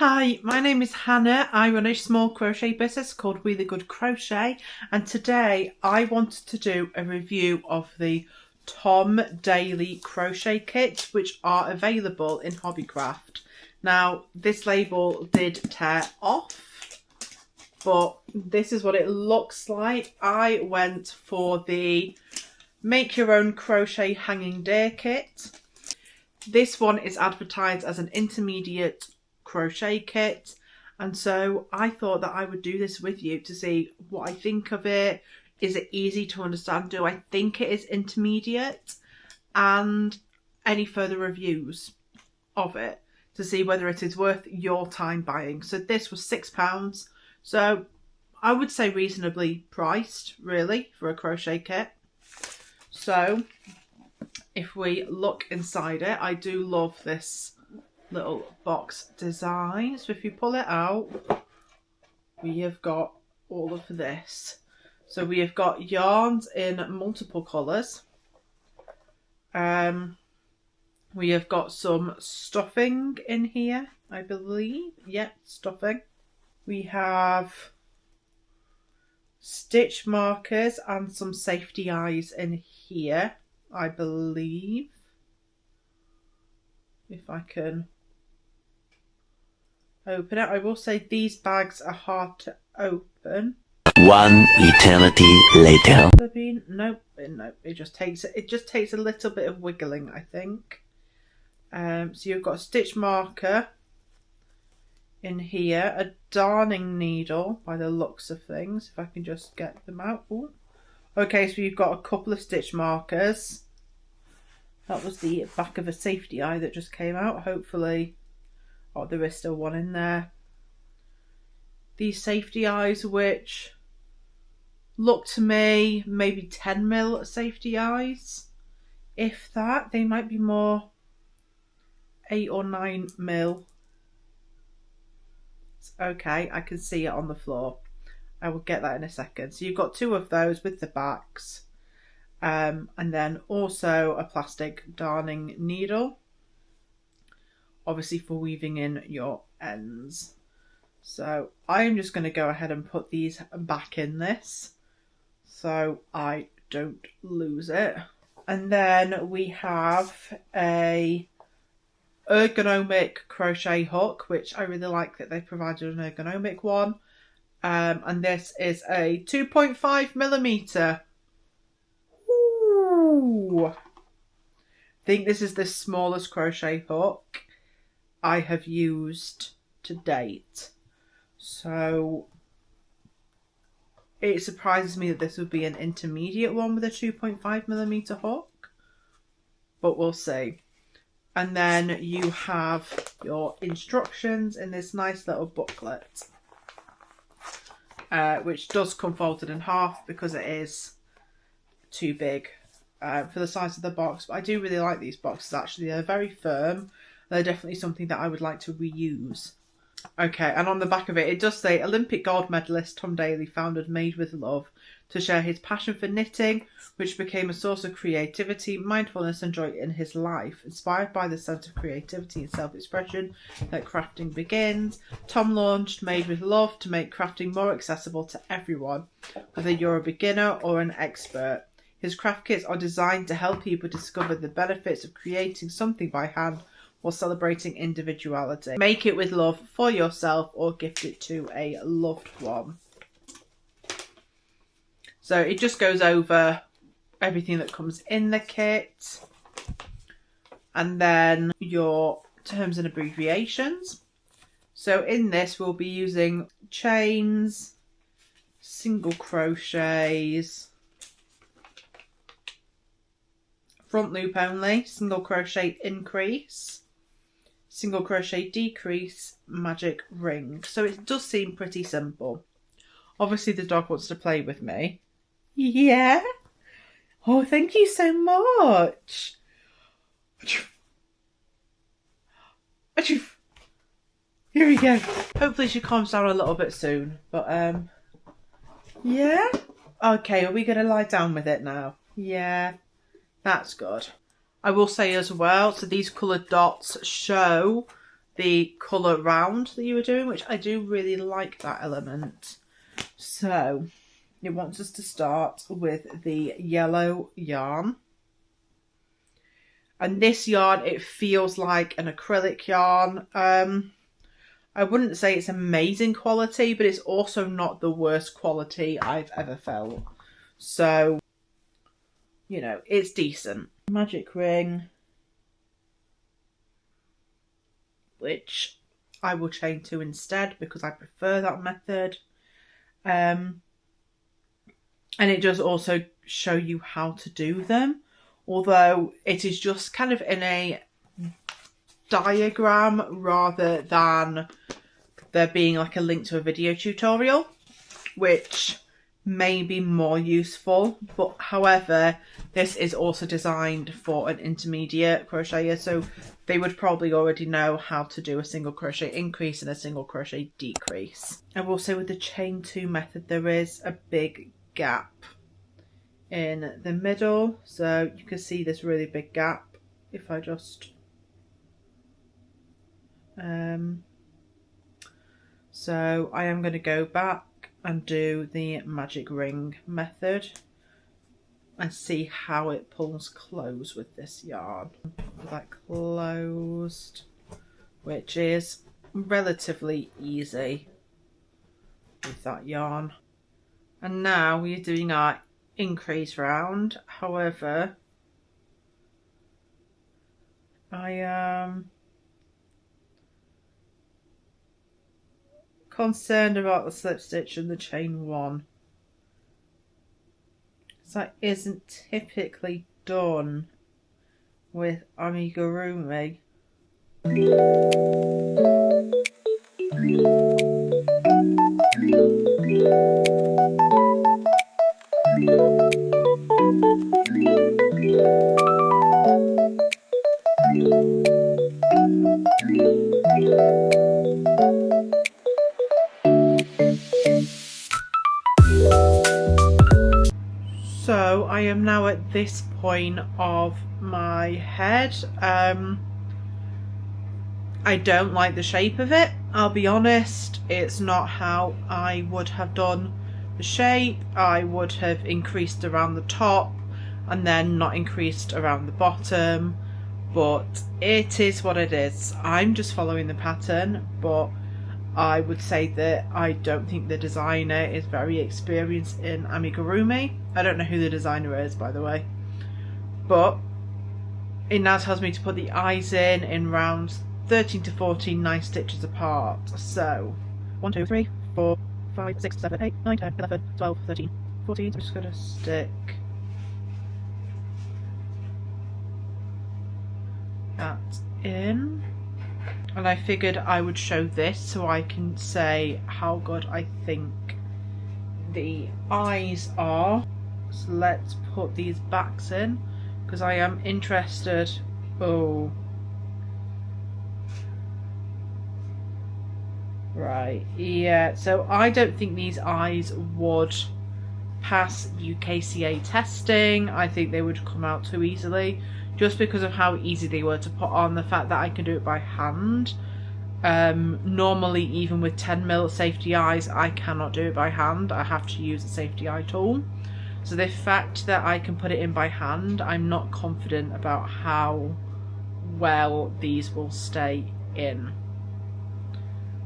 Hi, my name is Hannah. I run a small crochet business called Really Good Crochet, and today I wanted to do a review of the Tom Daley crochet kits, which are available in Hobbycraft. Now, this label did tear off, but this is what it looks like. I went for the Make Your Own Crochet Hanging Deer kit. This one is advertised as an intermediate crochet kit, and so I thought that I would do this with you to see what I think of it. Is it easy to understand? Do I think it is intermediate? And any further reviews of it to see whether it is worth your time buying. So this was £6, so I would say reasonably priced really for a crochet kit. So if we look inside it, I do love this little box design. So if you pull it out, we have got all of this. So we have got yarns in multiple colours. We have got some stuffing in here, I believe. Yep, stuffing. We have stitch markers and some safety eyes in here, I believe. If I can open it. I will say these bags are hard to open. One eternity later. Nope, it just takes a little bit of wiggling, I think. So you've got a stitch marker in here, a darning needle by the looks of things, if I can just get them out. Ooh. Okay, so you've got a couple of stitch markers. That was the back of a safety eye that just came out, hopefully. Oh, there is still one in there. These safety eyes, which look to me maybe 10mm safety eyes. If that, they might be more 8 or 9mm. Okay, I can see it on the floor. I will get that in a second. So you've got two of those with the backs. And then also a plastic darning needle, obviously for weaving in your ends. So I'm just going to go ahead and put these back in this so I don't lose it. And then we have a ergonomic crochet hook, which I really like that they provided an ergonomic one. And this is a 2.5mm. Ooh. I think this is the smallest crochet hook I have used to date. So it surprises me that this would be an intermediate one with a 2.5mm hook, but we'll see. And then you have your instructions in this nice little booklet, which does come folded in half because it is too big for the size of the box. But I do really like these boxes actually. They're very firm. They're definitely something that I would like to reuse. Okay, and on the back of it, it does say Olympic gold medalist Tom Daley founded Made with Love to share his passion for knitting, which became a source of creativity, mindfulness and joy in his life. Inspired by the sense of creativity and self-expression that crafting begins, Tom launched Made with Love to make crafting more accessible to everyone, whether you're a beginner or an expert. His craft kits are designed to help people discover the benefits of creating something by hand or celebrating individuality. Make it with love for yourself or gift it to a loved one. So it just goes over everything that comes in the kit. And then your terms and abbreviations. So in this we'll be using chains, single crochets, front loop only, single crochet increase, single crochet decrease, magic ring. So it does seem pretty simple. Obviously the dog wants to play with me. Yeah? Oh, thank you so much. Here we go. Hopefully she calms down a little bit soon. But yeah? Okay, are we going to lie down with it now? Yeah. That's good. I will say as well, so these coloured dots show the colour round that you were doing, which I do really like that element. So it wants us to start with the yellow yarn. And this yarn, it feels like an acrylic yarn. I wouldn't say it's amazing quality, but it's also not the worst quality I've ever felt. So, you know, it's decent. Magic ring, which I will chain to instead because I prefer that method. And it does also show you how to do them, although it is just kind of in a diagram rather than there being like a link to a video tutorial, which may be more useful. But however, this is also designed for an intermediate crocheter, so they would probably already know how to do a single crochet increase and a single crochet decrease. I will say with the chain 2 method there is a big gap in the middle, so you can see this really big gap if I just so I am going to go back and do the magic ring method and see how it pulls close with this yarn. That closed, which is relatively easy with that yarn. And now we're doing our increase round. However, I am concerned about the slip stitch and the chain 1. So that isn't typically done with amigurumi. So I am now at this point of my head. I don't like the shape of it, I'll be honest. It's not how I would have done the shape. I would have increased around the top and then not increased around the bottom, but it is what it is. I'm just following the pattern, but I would say that I don't think the designer is very experienced in amigurumi. I don't know who the designer is, by the way, but it now tells me to put the eyes in rounds 13 to 14, 9 stitches apart. So 1, 2, 3, 4, 5, 6, 7, 8, 9, 10, 11, 12, 13, 14. I'm just going to stick that in. And I figured I would show this so I can say how good I think the eyes are. So let's put these backs in because I am interested. Oh, right, yeah, so I don't think these eyes would pass UKCA testing. I think they would come out too easily just because of how easy they were to put on, the fact that I can do it by hand. Normally, even with 10mm safety eyes, I cannot do it by hand. I have to use a safety eye tool. So the fact that I can put it in by hand, I'm not confident about how well these will stay in,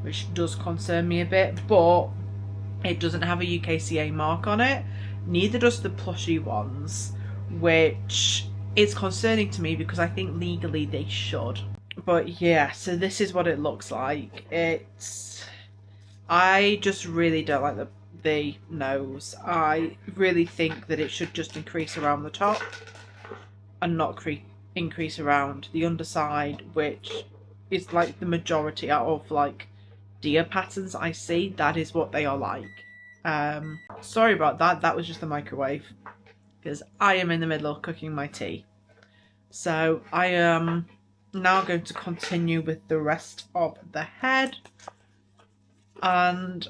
which does concern me a bit. But it doesn't have a UKCA mark on it, neither does the plushy ones, which is concerning to me because I think legally they should. But yeah, so this is what it looks like. I just really don't like the nose. I really think that it should just increase around the top and not increase around the underside, which is like the majority out of like deer patterns I see. That is what they are like. Sorry about that. That was just the microwave because I am in the middle of cooking my tea. So I am now going to continue with the rest of the head, and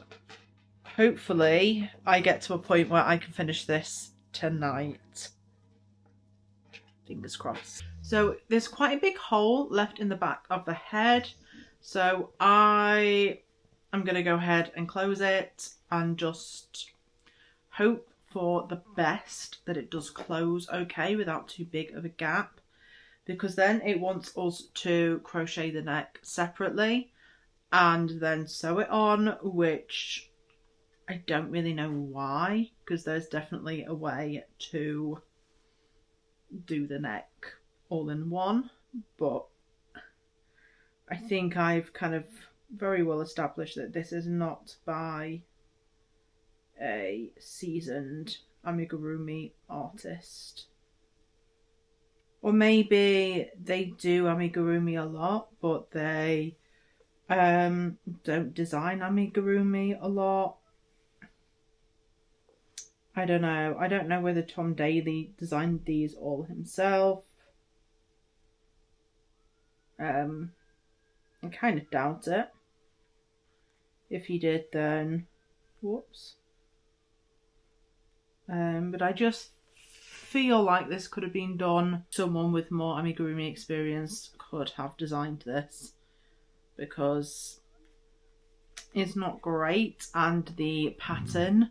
hopefully I get to a point where I can finish this tonight. Fingers crossed. So there's quite a big hole left in the back of the head. So I am going to go ahead and close it and just hope for the best that it does close okay without too big of a gap, because then it wants us to crochet the neck separately and then sew it on, which I don't really know why, because there's definitely a way to do the neck all in one, but I think I've kind of very well established that this is not by a seasoned amigurumi artist. Or maybe they do amigurumi a lot, but they don't design amigurumi a lot. I don't know. I don't know whether Tom Daley designed these all himself. I kind of doubt it. If he did, then whoops. But I just feel like this could have been done. Someone with more amigurumi experience could have designed this, because it's not great and the pattern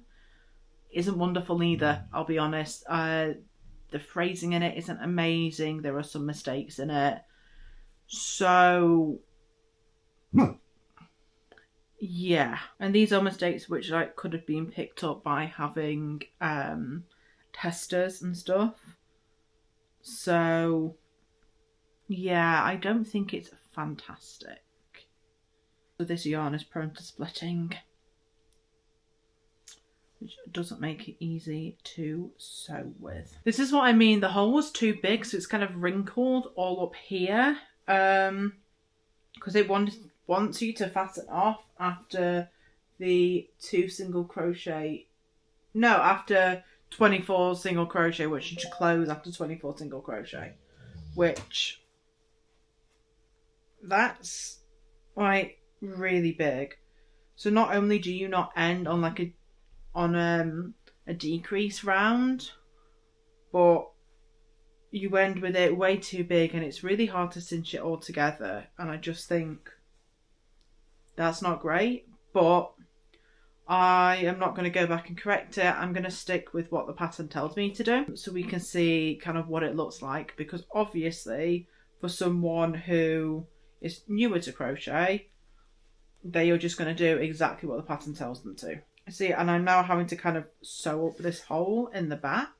isn't wonderful either, I'll be honest. The phrasing in it isn't amazing. There are some mistakes in it. So yeah, and these are mistakes which like could have been picked up by having testers and stuff. So yeah, I don't think it's fantastic. So this yarn is prone to splitting, which doesn't make it easy to sew with. This is what I mean, the hole was too big, so it's kind of wrinkled all up here, because it wants you to fasten off after the after 24 single crochet, which you should close after 24 single crochet, which that's like really big. So not only do you not end on like a decrease round, but you end with it way too big, and it's really hard to cinch it all together, and I just think that's not great. But I am not going to go back and correct it. I'm going to stick with what the pattern tells me to do, so we can see kind of what it looks like, because obviously for someone who is newer to crochet, they are just going to do exactly what the pattern tells them to. See, and I'm now having to kind of sew up this hole in the back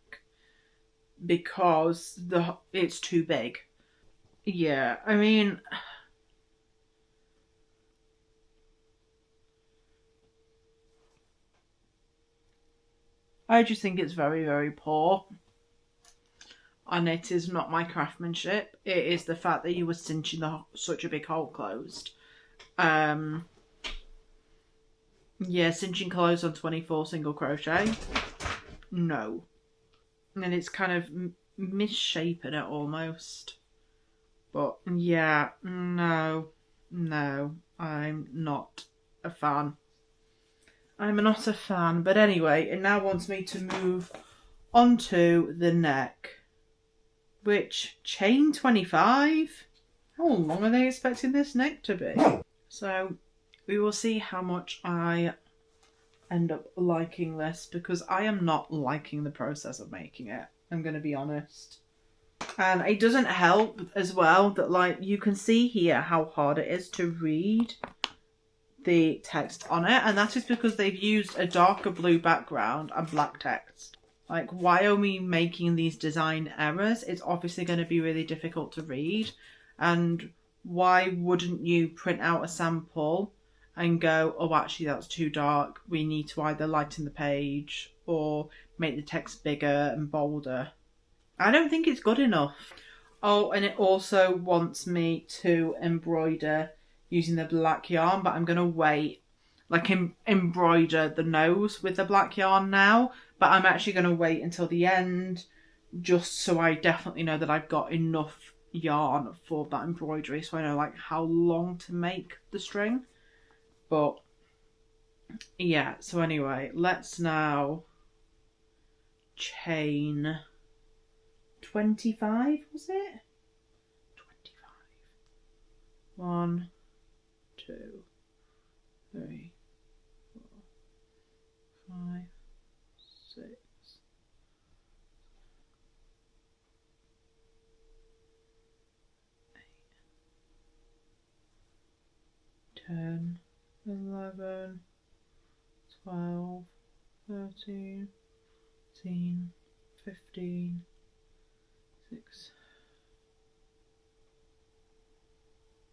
because it's too big. Yeah, I mean, I just think it's very, very poor. And it is not my craftsmanship. It is the fact that you were cinching such a big hole closed. Yeah, cinching closed on 24 single crochet. No. And it's kind of misshapen it almost. But yeah, no, I'm not a fan. I'm not a fan. But anyway, it now wants me to move onto the neck. Which, chain 25? How long are they expecting this neck to be? So we will see how much I end up liking this, because I am not liking the process of making it. I'm going to be honest. And it doesn't help as well that, like, you can see here how hard it is to read the text on it. And that is because they've used a darker blue background and black text. Like, why are we making these design errors? It's obviously going to be really difficult to read. And why wouldn't you print out a sample and go, oh, actually, that's too dark. We need to either lighten the page or make the text bigger and bolder. I don't think it's good enough. Oh, and it also wants me to embroider using the black yarn, but I'm going to wait. Like, embroider the nose with the black yarn now, but I'm actually going to wait until the end, just so I definitely know that I've got enough yarn for that embroidery, so I know like how long to make the string. But yeah, so anyway, let's now chain 25, was it? 25. 1, 2, 3, 4, 5, 6, 8, 10, 11, 12, 13, 14, 15, 6.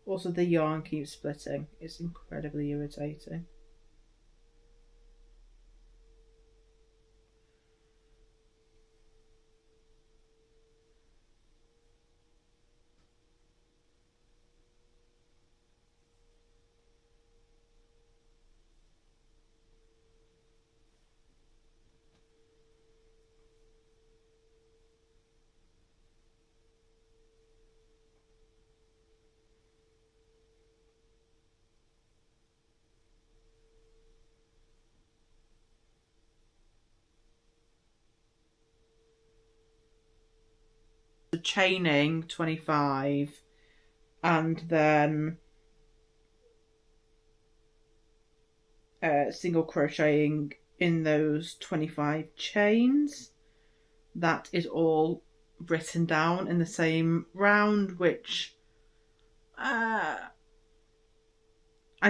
Also, the yarn keeps splitting. It's incredibly irritating. The chaining 25 and then single crocheting in those 25 chains. That is all written down in the same round, which I've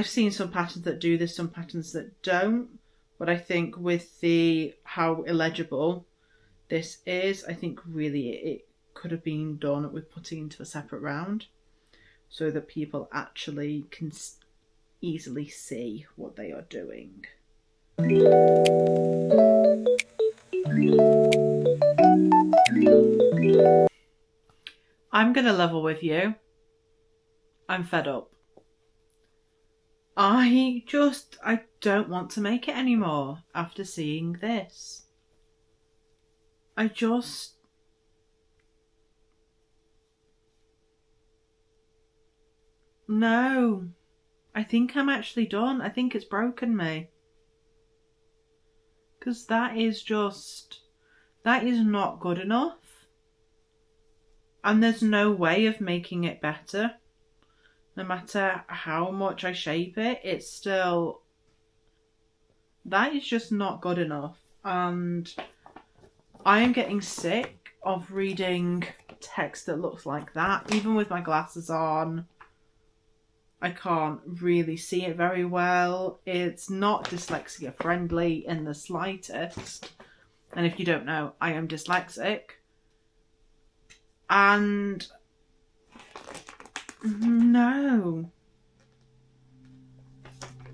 seen some patterns that do this, some patterns that don't, but I think with how illegible this is, I think really it could have been done with putting into a separate round so that people actually can easily see what they are doing. I'm gonna level with you. I'm fed up. I don't want to make it anymore after seeing this. No. I think I'm actually done. I think it's broken me. Because that is not good enough. And there's no way of making it better. No matter how much I shape it, it's still... That is just not good enough. And I am getting sick of reading text that looks like that. Even with my glasses on, I can't really see it very well. It's not dyslexia friendly in the slightest. And if you don't know, I am dyslexic. And no,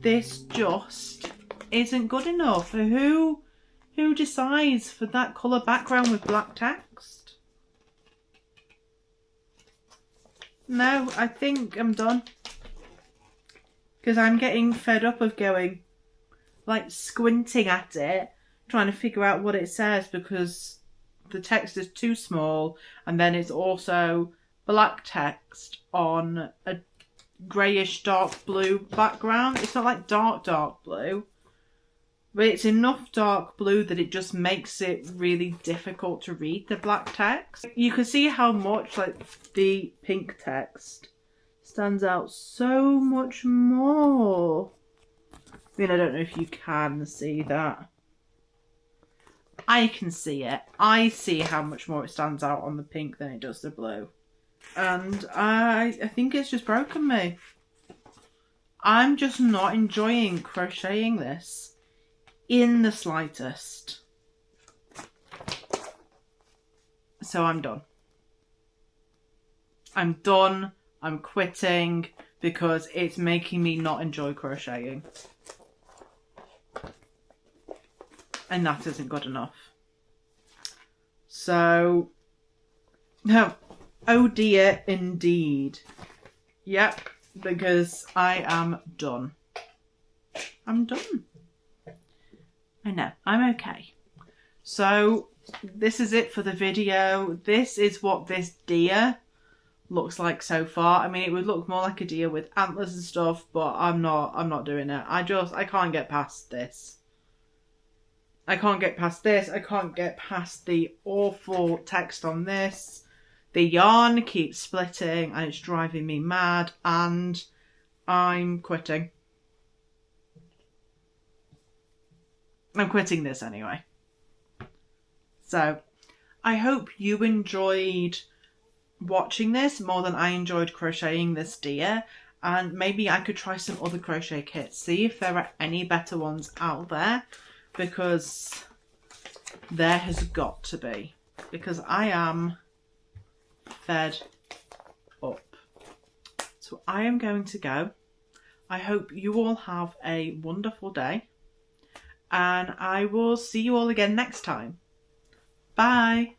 this just isn't good enough. Who decides for that colour background with black text? No, I think I'm done. Because I'm getting fed up of going, like, squinting at it, trying to figure out what it says, because the text is too small, and then it's also black text on a greyish dark blue background. It's not like dark blue, but it's enough dark blue that it just makes it really difficult to read the black text. You can see how much, like, the pink text stands out so much more. I mean, I don't know if you can see that. I can see it. I see how much more it stands out on the pink than it does the blue. And I think it's just broken me. I'm just not enjoying crocheting this in the slightest. So I'm done. I'm done. I'm quitting because it's making me not enjoy crocheting. And that isn't good enough. So, no. Oh dear, indeed. Yep, because I am done. I'm done. I know, I'm okay. So, this is it for the video. This is what this deer looks like so far. I mean, it would look more like a deer with antlers and stuff, but I'm not doing it. I can't get past this. I can't get past this. I can't get past the awful text on this. The yarn keeps splitting and it's driving me mad. And I'm quitting. I'm quitting this anyway. So I hope you enjoyed watching this more than I enjoyed crocheting this deer, and maybe I could try some other crochet kits, see if there are any better ones out there, because there has got to be, because I am fed up. So I am going to go. I hope you all have a wonderful day, and I will see you all again next time. Bye.